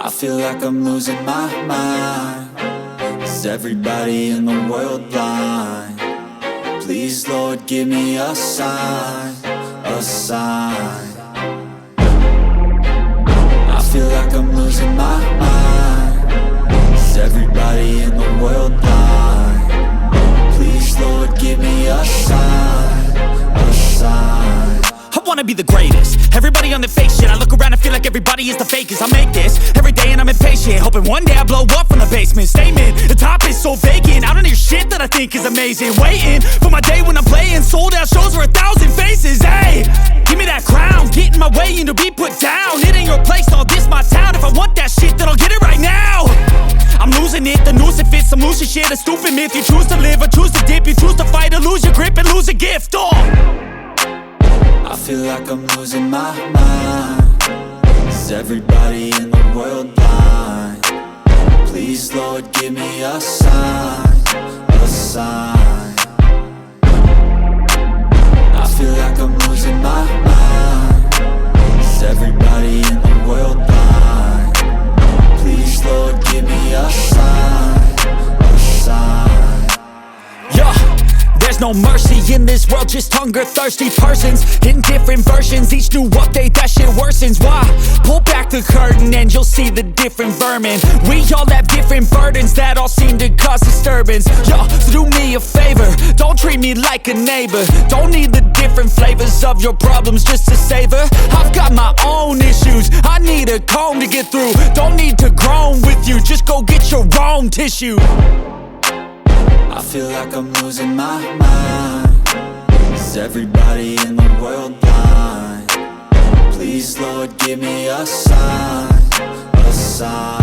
I feel like I'm losing my mind. Is everybody in the world blind? Please, Lord, give me a sign, a sign. I feel like I'm losing my mind. Is everybody in the world blind? Please, Lord, give me a sign, a sign. I wanna be the greatest. Everybody on the fake shit. I look around and feel like everybody is the fakest. I make this every day and I'm impatient, hoping one day I blow up from the basement. Statement, the top is so vacant. I don't hear shit that I think is amazing. Waiting for my day when I'm playing sold out shows for 1,000 faces. Hey, give me that crown, get in my way and to be put down. It ain't your place, all this my town. If I want that shit, then I'll get it right now. I'm losing it, the noose it fits. I'm losing shit, a stupid myth. You choose to live or choose to dip. You choose to fight or lose your grip and lose a gift. I feel like I'm losing my mind. Is everybody in the world blind? Please, Lord, give me a sign, a sign. I feel like I'm losing my mind. Is everybody in the world blind? Please, Lord, give me a sign, a sign. Yeah. There's no mercy in this world, just hunger-thirsty persons in different versions. Each new update, that shit worsens. Why? Pull back the curtain and you'll see the different vermin. We all have different burdens that all seem to cause disturbance. Yo, so do me a favor, don't treat me like a neighbor. Don't need the different flavors of your problems just to savor. I've got my own issues, I need a comb to get through. Don't need to groan with you, just go get your own tissue. I feel like I'm losing my mind. Is everybody in the world blind? Please, Lord, give me a sign, a sign.